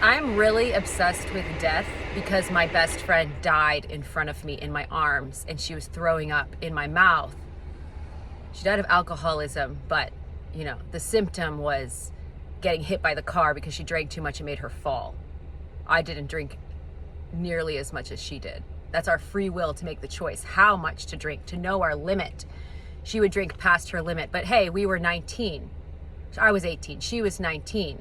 I'm really obsessed with death because my best friend died in front of me in my arms and she was throwing up in my mouth. She died of alcoholism, but the symptom was getting hit by the car because she drank too much and made her fall. I didn't drink nearly as much as she did. That's our free will to make the choice how much to drink, to know our limit. She would drink past her limit, but hey, we were 19. I was 18, she was 19.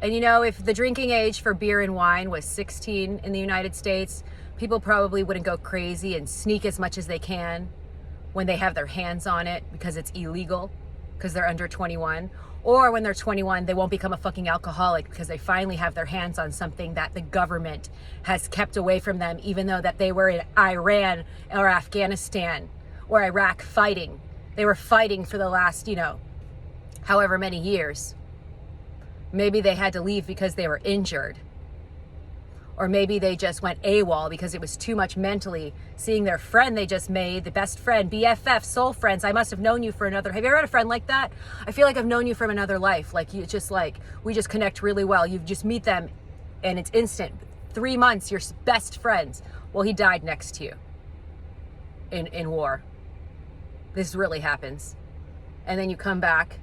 And if the drinking age for beer and wine was 16 in the United States, people probably wouldn't go crazy and sneak as much as they can when they have their hands on it because it's illegal, because they're under 21. Or when they're 21, they won't become a fucking alcoholic because they finally have their hands on something that the government has kept away from them, even though that they were in Iran or Afghanistan or Iraq fighting. They were fighting for the last, however many years. Maybe they had to leave because they were injured. Or maybe they just went AWOL because it was too much mentally. Seeing their friend they just made, the best friend, BFF, soul friends. I must have known you for another. Have you ever had a friend like that? I feel like I've known you from another life. Like you just we just connect really well. You just meet them and it's instant. 3 months, you're best friends. Well, he died next to you in war. This really happens. And then you come back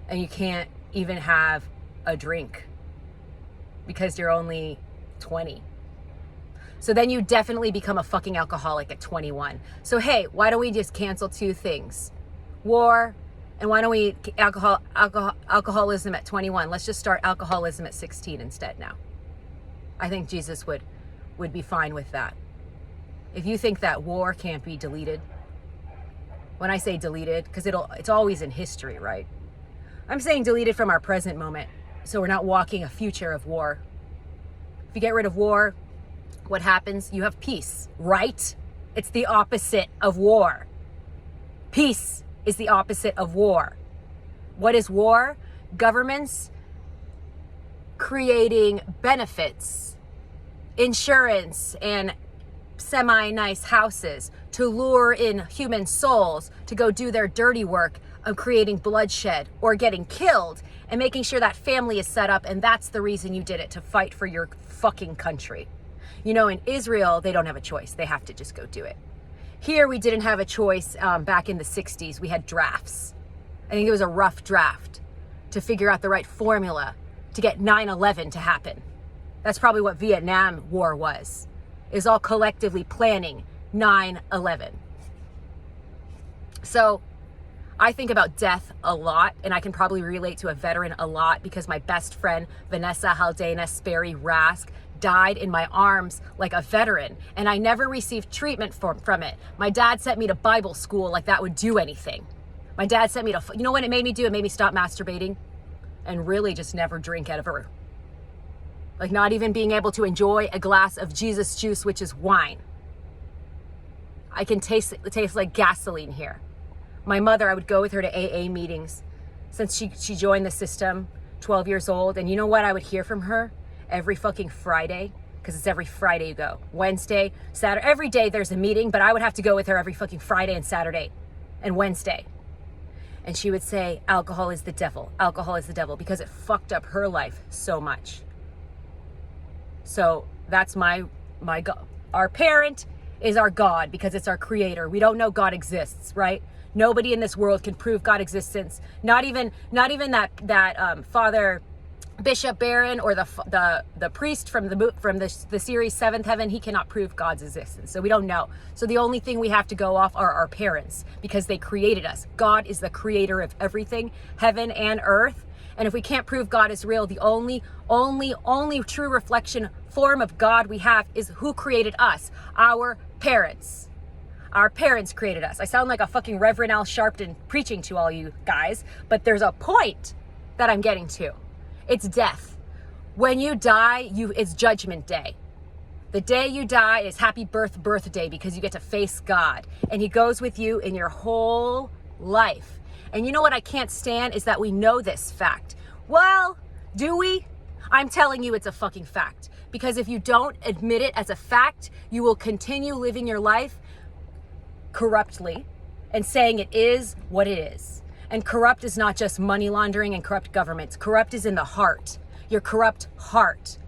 and you can't even have a drink because you're only 20. So then you definitely become a fucking alcoholic at 21. So hey, why don't we just cancel two things? War, and why don't we alcoholism at 21? Let's just start alcoholism at 16 instead now. I think Jesus would be fine with that. If you think that war can't be deleted, when I say deleted, because it's always in history, right? I'm saying deleted from our present moment, so we're not walking a future of war. If you get rid of war, what happens? You have peace, right? It's the opposite of war. Peace is the opposite of war. What is war? Governments creating benefits, insurance, and semi-nice houses to lure in human souls to go do their dirty work of creating bloodshed or getting killed and making sure that family is set up, and that's the reason you did it, to fight for your fucking country. In Israel, they don't have a choice. They have to just go do it. Here, we didn't have a choice back in the 60s. We had drafts. I think it was a rough draft to figure out the right formula to get 9/11 to happen. That's probably what Vietnam War was, is all collectively planning 9/11. So I think about death a lot, and I can probably relate to a veteran a lot because my best friend, Vanessa Haldana Sperry Rask, died in my arms like a veteran, and I never received treatment from it. My dad sent me to Bible school like that would do anything. My dad sent me to, you know what it made me do? It made me stop masturbating and really just never drink ever. Like not even being able to enjoy a glass of Jesus juice, which is wine. I can taste it. It tastes like gasoline here. My mother, I would go with her to AA meetings since she joined the system, 12 years old. And you know what I would hear from her every fucking Friday? Because it's every Friday you go. Wednesday, Saturday, every day there's a meeting, but I would have to go with her every fucking Friday and Saturday and Wednesday. And she would say, alcohol is the devil. Alcohol is the devil, because it fucked up her life so much. So that's my God. Our parent is our God because it's our creator. We don't know God exists, right? Nobody in this world can prove God's existence. Not even that Father Bishop Barron or the priest from the series Seventh Heaven. He cannot prove God's existence. So we don't know. So the only thing we have to go off are our parents because they created us. God is the creator of everything, heaven and earth. And if we can't prove God is real, the only true reflection form of God we have is who created us, our parents. Our parents created us. I sound like a fucking Reverend Al Sharpton preaching to all you guys, but there's a point that I'm getting to. It's death. When you die, it's judgment day. The day you die is happy birthday because you get to face God and he goes with you in your whole life. And you know what I can't stand is that we know this fact. Well, do we? I'm telling you it's a fucking fact. Because if you don't admit it as a fact, you will continue living your life corruptly and saying it is what it is. And corrupt is not just money laundering and corrupt governments. Corrupt is in the heart, your corrupt heart.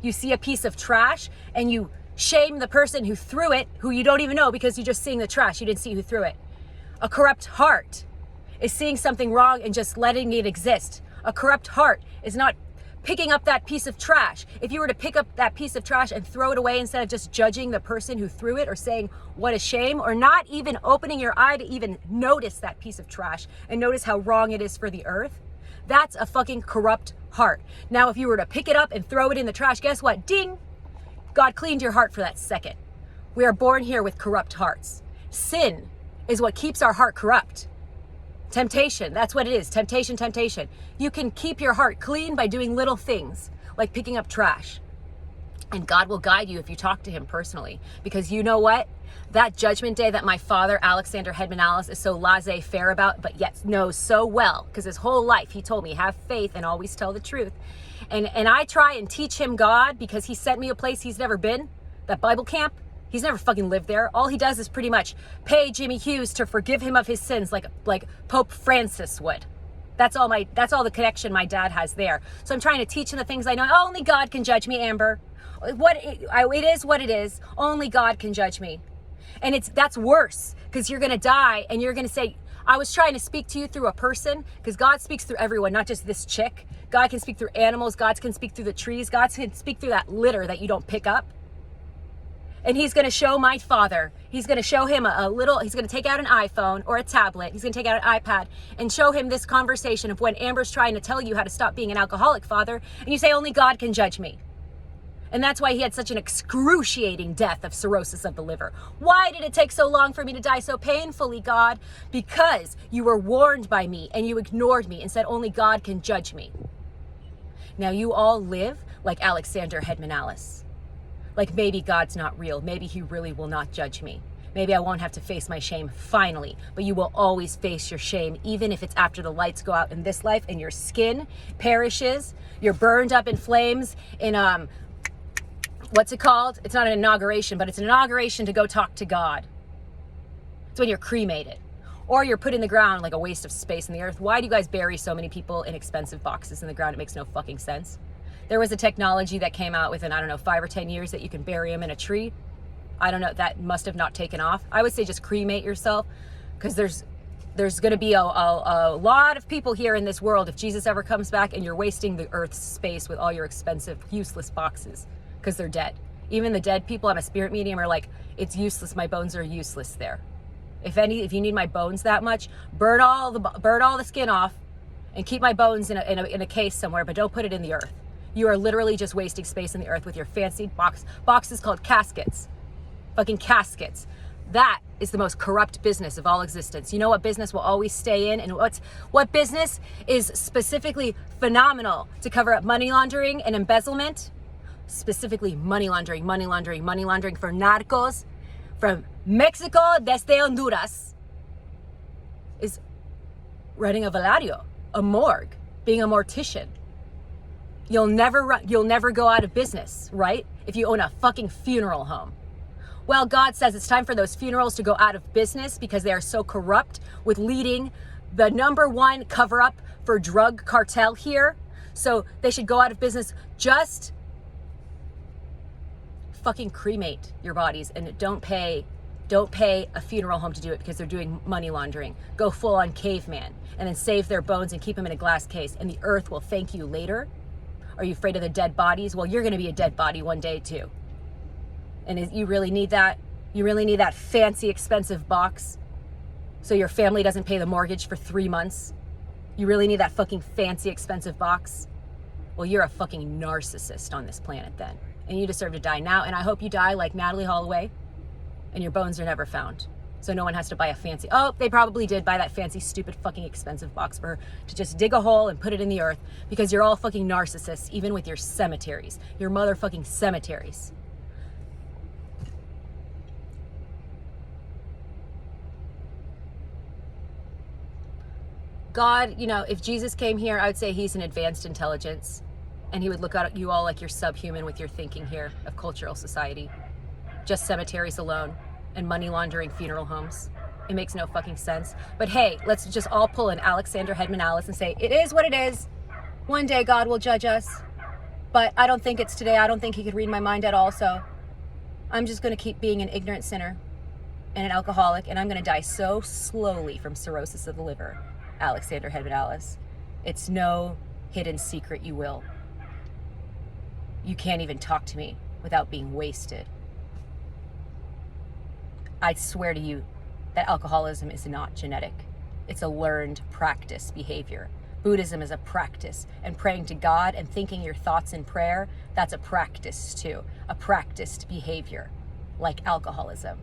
You see a piece of trash and you shame the person who threw it, who you don't even know because you're just seeing the trash. You didn't see who threw it. A corrupt heart is seeing something wrong and just letting it exist. A corrupt heart is not picking up that piece of trash. If you were to pick up that piece of trash and throw it away instead of just judging the person who threw it or saying what a shame, or not even opening your eye to even notice that piece of trash and notice how wrong it is for the earth, that's a fucking corrupt heart. Now, if you were to pick it up and throw it in the trash, guess what? Ding! God cleaned your heart for that second. We are born here with corrupt hearts. Sin is what keeps our heart corrupt. Temptation, that's what it is. Temptation, temptation. You can keep your heart clean by doing little things like picking up trash. And God will guide you if you talk to him personally. Because you know what? That judgment day that my father, Alexander Hedman-Alice, is so laissez-faire about, but yet knows so well, because his whole life he told me, have faith and always tell the truth. And I try and teach him God because he sent me a place he's never been, that Bible camp. He's never fucking lived there. All he does is pretty much pay Jimmy Hughes to forgive him of his sins like Pope Francis would. That's all the connection my dad has there. So I'm trying to teach him the things I know. Only God can judge me, Amber. It is what it is. Only God can judge me. And that's worse because you're going to die and you're going to say, I was trying to speak to you through a person, because God speaks through everyone, not just this chick. God can speak through animals. God can speak through the trees. God can speak through that litter that you don't pick up. And he's going to show my father, he's going to show him he's going to take out an iPhone or a tablet, he's going to take out an iPad and show him this conversation of when Amber's trying to tell you how to stop being an alcoholic, father, and you say, only God can judge me. And that's why he had such an excruciating death of cirrhosis of the liver. Why did it take so long for me to die so painfully, God? Because you were warned by me and you ignored me and said, only God can judge me. Now you all live like Alexander Hedman-Alice. Like maybe God's not real. Maybe he really will not judge me. Maybe I won't have to face my shame finally, but you will always face your shame, even if it's after the lights go out in this life and your skin perishes, you're burned up in flames in, what's it called? It's not an inauguration, but it's an inauguration to go talk to God. It's when you're cremated or you're put in the ground like a waste of space in the earth. Why do you guys bury so many people in expensive boxes in the ground? It makes no fucking sense. There was a technology that came out within, 5 or 10 years that you can bury them in a tree. I don't know, that must have not taken off. I would say just cremate yourself, because there's going to be a lot of people here in this world if Jesus ever comes back and you're wasting the earth's space with all your expensive, useless boxes because they're dead. Even the dead people, I'm a spirit medium, are like, it's useless. My bones are useless there. If you need my bones that much, burn all the skin off and keep my bones in a case somewhere, but don't put it in the earth. You are literally just wasting space in the earth with your fancy boxes called caskets. Fucking caskets. That is the most corrupt business of all existence. You know what business will always stay in, and what business is specifically phenomenal to cover up money laundering and embezzlement? Specifically money laundering for narcos from Mexico desde Honduras, is running a velario, a morgue, being a mortician. You'll never go out of business, right? If you own a fucking funeral home. Well, God says it's time for those funerals to go out of business because they are so corrupt with leading the #1 cover up for drug cartel here. So they should go out of business. Just fucking cremate your bodies and don't pay a funeral home to do it because they're doing money laundering. Go full on caveman and then save their bones and keep them in a glass case, and the earth will thank you later. Are you afraid of the dead bodies? Well, you're going to be a dead body one day too. And you really need that? You really need that fancy, expensive box so your family doesn't pay the mortgage for 3 months? You really need that fucking fancy, expensive box? Well, you're a fucking narcissist on this planet then. And you deserve to die now. And I hope you die like Natalie Holloway and your bones are never found. So no one has to buy a fancy, they probably did buy that fancy, stupid, fucking expensive box for her to just dig a hole and put it in the earth, because you're all fucking narcissists, even with your cemeteries, your motherfucking cemeteries. God, if Jesus came here, I would say he's an advanced intelligence, and he would look at you all like you're subhuman with your thinking here of cultural society. Just cemeteries alone and money laundering funeral homes. It makes no fucking sense. But hey, let's just all pull an Alexander Hedman Alice and say, it is what it is. One day God will judge us. But I don't think it's today. I don't think he could read my mind at all. So I'm just going to keep being an ignorant sinner and an alcoholic. And I'm going to die so slowly from cirrhosis of the liver. Alexander Hedman Alice. It's no hidden secret, you will. You can't even talk to me without being wasted. I swear to you that alcoholism is not genetic. It's a learned practice behavior. Buddhism is a practice, and praying to God and thinking your thoughts in prayer, that's a practice too, a practiced behavior, like alcoholism.